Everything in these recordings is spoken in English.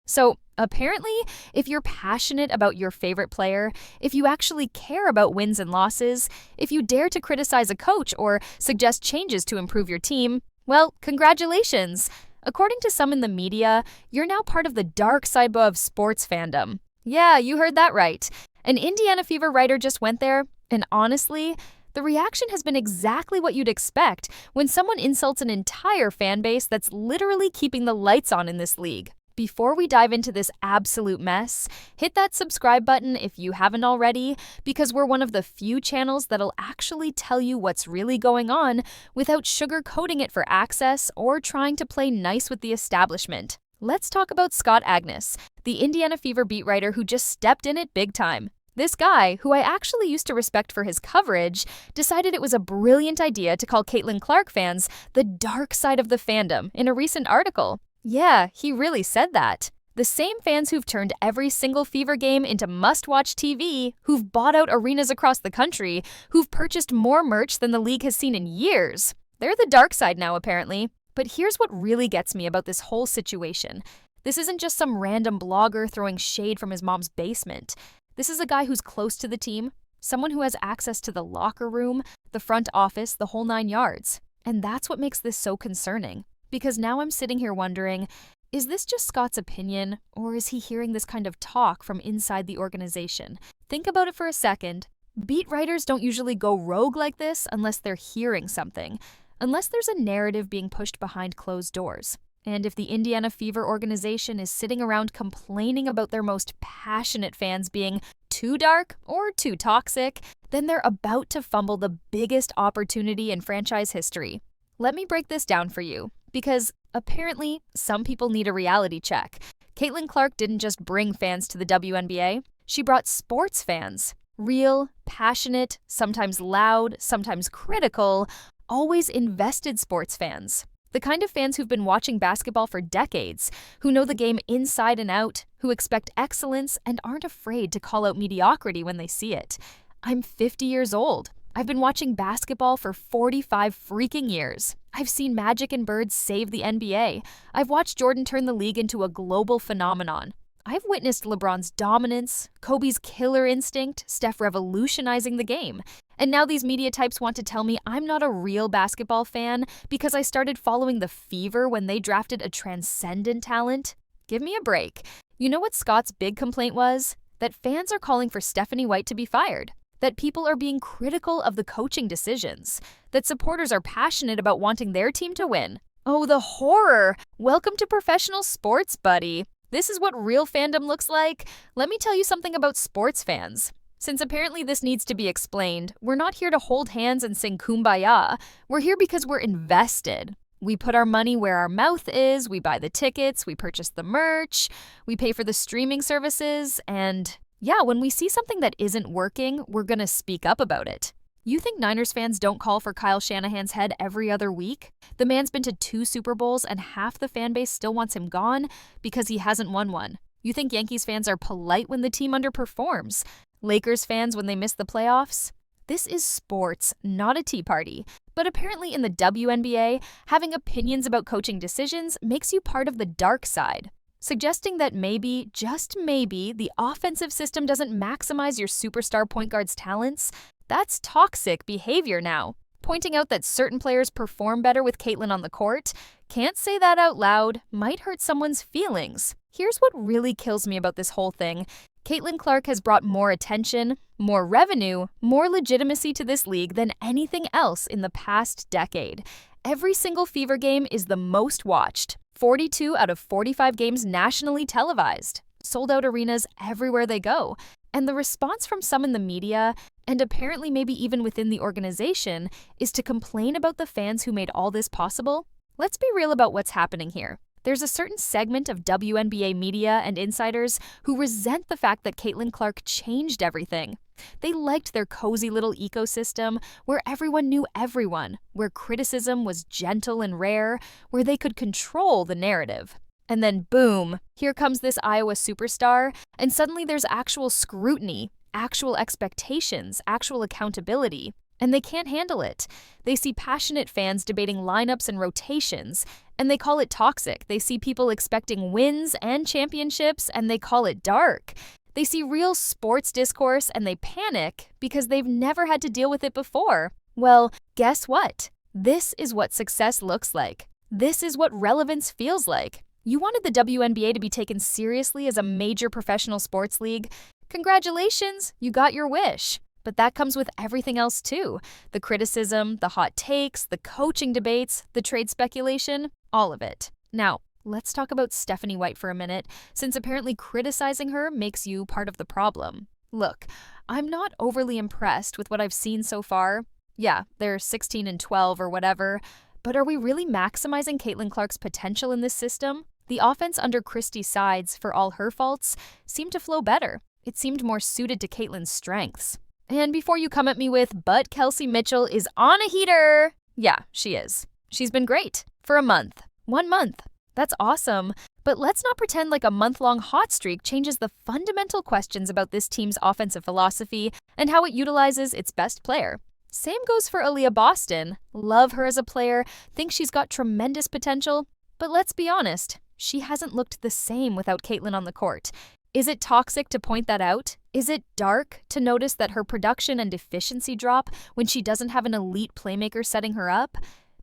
So, apparently, if you're passionate about your favorite player, if you actually care about wins and losses, if you dare to criticize a coach or suggest changes to improve your team, well, congratulations! According to some in the media, you're now part of the dark side of sports fandom. Yeah, you heard that right. An Indiana Fever writer just went there, and honestly, the reaction has been exactly what you'd expect when someone insults an entire fan base that's literally keeping the lights on in this league. Before we dive into this absolute mess, hit that subscribe button if you haven't already, because we're one of the few channels that'll actually tell you what's really going on without sugarcoating it for access or trying to play nice with the establishment. Let's talk about Scott Agness, the Indiana Fever beat writer who just stepped in it big time. This guy, who I actually used to respect for his coverage, decided it was a brilliant idea to call Caitlin Clark fans the dark side of the fandom in a recent article. Yeah, he really said that. The same fans who've turned every single Fever game into must-watch TV, who've bought out arenas across the country, who've purchased more merch than the league has seen in years. They're the dark side now, apparently. But here's what really gets me about this whole situation. This isn't just some random blogger throwing shade from his mom's basement. This is a guy who's close to the team, someone who has access to the locker room, the front office, the whole 9 yards. And that's what makes this so concerning. Because now I'm sitting here wondering, is this just Scott's opinion, or is he hearing this kind of talk from inside the organization? Think about it for a second. Beat writers don't usually go rogue like this unless they're hearing something, unless there's a narrative being pushed behind closed doors. And if the Indiana Fever organization is sitting around complaining about their most passionate fans being too dark or too toxic, then they're about to fumble the biggest opportunity in franchise history. Let me break this down for you. Because apparently, some people need a reality check. Caitlin Clark didn't just bring fans to the WNBA, she brought sports fans. Real, passionate, sometimes loud, sometimes critical, always invested sports fans. The kind of fans who've been watching basketball for decades, who know the game inside and out, who expect excellence and aren't afraid to call out mediocrity when they see it. I'm 50 years old. I've been watching basketball for 45 freaking years. I've seen Magic and Bird save the NBA. I've watched Jordan turn the league into a global phenomenon. I've witnessed LeBron's dominance, Kobe's killer instinct, Steph revolutionizing the game. And now these media types want to tell me I'm not a real basketball fan because I started following the Fever when they drafted a transcendent talent? Give me a break. You know what Scott's big complaint was? That fans are calling for Stephanie White to be fired. That people are being critical of the coaching decisions, that supporters are passionate about wanting their team to win. Oh, the horror! Welcome to professional sports, buddy. This is what real fandom looks like. Let me tell you something about sports fans. Since apparently this needs to be explained, we're not here to hold hands and sing Kumbaya. We're here because we're invested. We put our money where our mouth is, we buy the tickets, we purchase the merch, we pay for the streaming services, and yeah, when we see something that isn't working, we're gonna speak up about it. You think Niners fans don't call for Kyle Shanahan's head every other week? The man's been to 2 Super Bowls and half the fan base still wants him gone because he hasn't won one. You think Yankees fans are polite when the team underperforms? Lakers fans when they miss the playoffs? This is sports, not a tea party. But apparently in the WNBA, having opinions about coaching decisions makes you part of the dark side. Suggesting that maybe, just maybe, the offensive system doesn't maximize your superstar point guard's talents, that's toxic behavior now. Pointing out that certain players perform better with Caitlin on the court, can't say that out loud, might hurt someone's feelings. Here's what really kills me about this whole thing. Caitlin Clark has brought more attention, more revenue, more legitimacy to this league than anything else in the past decade. Every single Fever game is the most watched. 42 out of 45 games nationally televised, sold out arenas everywhere they go. And the response from some in the media, and apparently maybe even within the organization, is to complain about the fans who made all this possible. Let's be real about what's happening here. There's a certain segment of WNBA media and insiders who resent the fact that Caitlin Clark changed everything. They liked their cozy little ecosystem where everyone knew everyone, where criticism was gentle and rare, where they could control the narrative. And then boom, here comes this Iowa superstar, and suddenly there's actual scrutiny, actual expectations, actual accountability. and they can't handle it. They see passionate fans debating lineups and rotations, and they call it toxic. They see people expecting wins and championships, and they call it dark. They see real sports discourse, and they panic because they've never had to deal with it before. Well, guess what? This is what success looks like. This is what relevance feels like. You wanted the WNBA to be taken seriously as a major professional sports league? Congratulations, you got your wish. But that comes with everything else too. The criticism, the hot takes, the coaching debates, the trade speculation, all of it. Now, let's talk about Stephanie White for a minute, since apparently criticizing her makes you part of the problem. Look, I'm not overly impressed with what I've seen so far. Yeah, they're 16 and 12 or whatever, but are we really maximizing Caitlin Clark's potential in this system? The offense under Christie's sides, for all her faults, seemed to flow better. It seemed more suited to Caitlin's strengths. And before you come at me with, but Kelsey Mitchell is on a heater. Yeah, she is. She's been great. For a month. 1 month. That's awesome. But let's not pretend like a month-long hot streak changes the fundamental questions about this team's offensive philosophy and how it utilizes its best player. Same goes for Aaliyah Boston. Love her as a player, think she's got tremendous potential. But let's be honest, she hasn't looked the same without Caitlin on the court. Is it toxic to point that out? Is it dark to notice that her production and efficiency drop when she doesn't have an elite playmaker setting her up?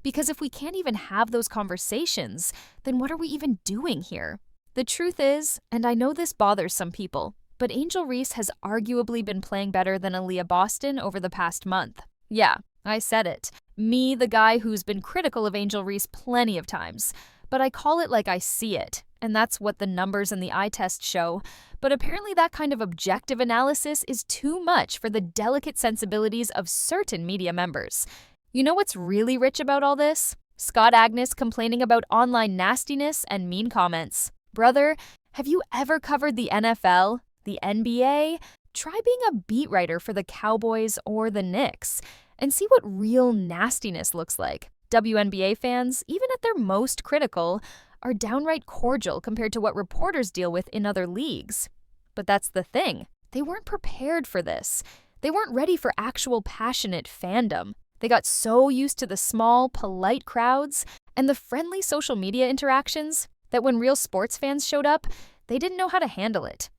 Because if we can't even have those conversations, then what are we even doing here? The truth is, and I know this bothers some people, but Angel Reese has arguably been playing better than Aaliyah Boston over the past month. Yeah, I said it. Me, the guy who's been critical of Angel Reese plenty of times. But I call it like I see it, and that's what the numbers and the eye test show. But apparently that kind of objective analysis is too much for the delicate sensibilities of certain media members. You know what's really rich about all this? Scott Agness complaining about online nastiness and mean comments. Brother, have you ever covered the NFL, the NBA? Try being a beat writer for the Cowboys or the Knicks and see what real nastiness looks like. WNBA fans, even at their most critical, are downright cordial compared to what reporters deal with in other leagues. But that's the thing. They weren't prepared for this. They weren't ready for actual passionate fandom. They got so used to the small, polite crowds and the friendly social media interactions that when real sports fans showed up, they didn't know how to handle it.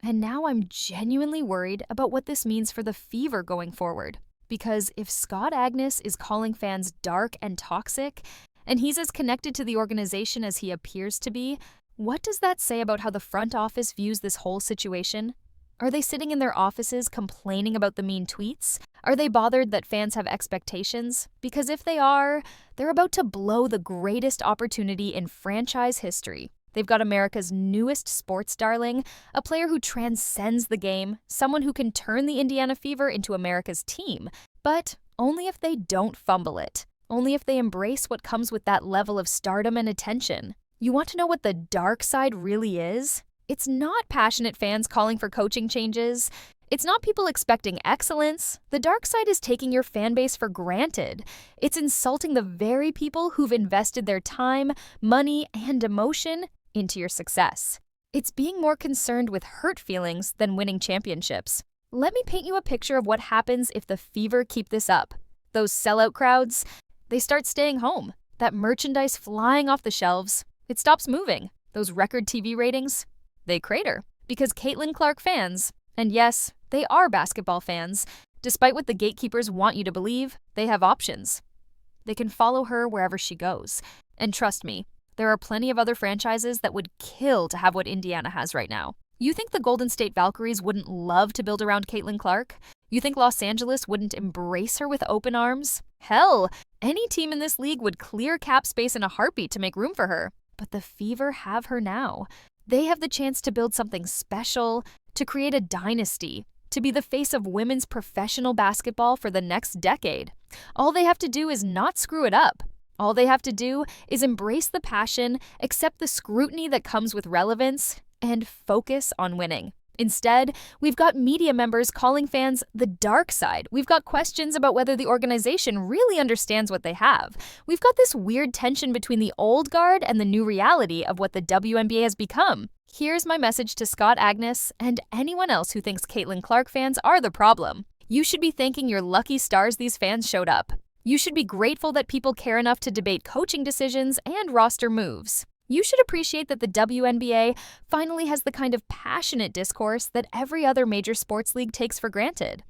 And now I'm genuinely worried about what this means for the Fever going forward. Because if Scott Agness is calling fans dark and toxic, and he's as connected to the organization as he appears to be, what does that say about how the front office views this whole situation? Are they sitting in their offices complaining about the mean tweets? Are they bothered that fans have expectations? Because if they are, they're about to blow the greatest opportunity in franchise history. They've got America's newest sports darling, a player who transcends the game, someone who can turn the Indiana Fever into America's team. But only if they don't fumble it. Only if they embrace what comes with that level of stardom and attention. You want to know what the dark side really is? It's not passionate fans calling for coaching changes. It's not people expecting excellence. The dark side is taking your fan base for granted. It's insulting the very people who've invested their time, money, and emotion into your success. It's being more concerned with hurt feelings than winning championships. Let me paint you a picture of what happens if the Fever keep this up. Those sellout crowds, they start staying home. That merchandise flying off the shelves, it stops moving. Those record TV ratings, they crater. Because Caitlin Clark fans, and yes, they are basketball fans, despite what the gatekeepers want you to believe, they have options. They can follow her wherever she goes. And trust me, there are plenty of other franchises that would kill to have what Indiana has right now. You think the Golden State Valkyries wouldn't love to build around Caitlin Clark? You think Los Angeles wouldn't embrace her with open arms? Hell, any team in this league would clear cap space in a heartbeat to make room for her. But the Fever have her now. They have the chance to build something special, to create a dynasty, to be the face of women's professional basketball for the next decade. All they have to do is not screw it up. All they have to do is embrace the passion, accept the scrutiny that comes with relevance, and focus on winning. Instead, we've got media members calling fans the dark side. We've got questions about whether the organization really understands what they have. We've got this weird tension between the old guard and the new reality of what the WNBA has become. Here's my message to Scott Agness and anyone else who thinks Caitlin Clark fans are the problem. You should be thanking your lucky stars these fans showed up. You should be grateful that people care enough to debate coaching decisions and roster moves. You should appreciate that the WNBA finally has the kind of passionate discourse that every other major sports league takes for granted.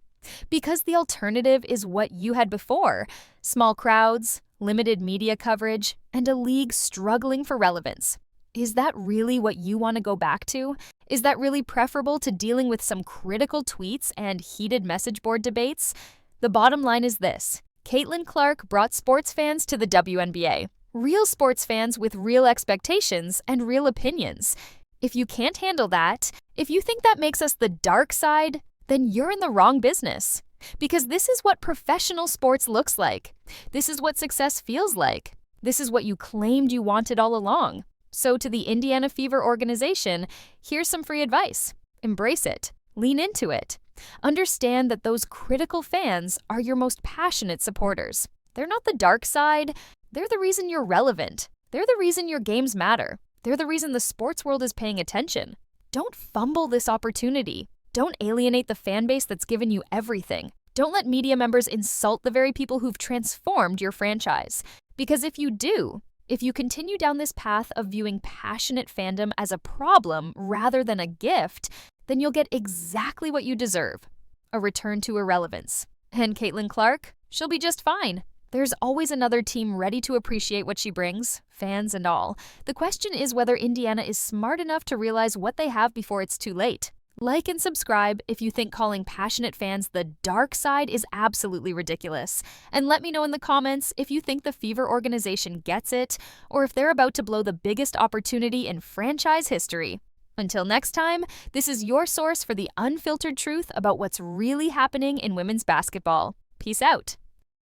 Because the alternative is what you had before: small crowds, limited media coverage, and a league struggling for relevance. Is that really what you want to go back to? Is that really preferable to dealing with some critical tweets and heated message board debates? The bottom line is this: Caitlin Clark brought sports fans to the WNBA. Real sports fans with real expectations and real opinions. If you can't handle that, if you think that makes us the dark side, then you're in the wrong business. Because this is what professional sports looks like. This is what success feels like. This is what you claimed you wanted all along. So to the Indiana Fever organization, here's some free advice. Embrace it. Lean into it. Understand that those critical fans are your most passionate supporters. They're not the dark side. They're the reason you're relevant. They're the reason your games matter. They're the reason the sports world is paying attention. Don't fumble this opportunity. Don't alienate the fan base that's given you everything. Don't let media members insult the very people who've transformed your franchise. Because if you do, if you continue down this path of viewing passionate fandom as a problem rather than a gift, then you'll get exactly what you deserve: a return to irrelevance. And Caitlin Clark, she'll be just fine. There's always another team ready to appreciate what she brings, fans and all. The question is whether Indiana is smart enough to realize what they have before it's too late. Like and subscribe if you think calling passionate fans the dark side is absolutely ridiculous. And let me know in the comments if you think the Fever organization gets it, or if they're about to blow the biggest opportunity in franchise history. Until next time, this is your source for the unfiltered truth about what's really happening in women's basketball. Peace out.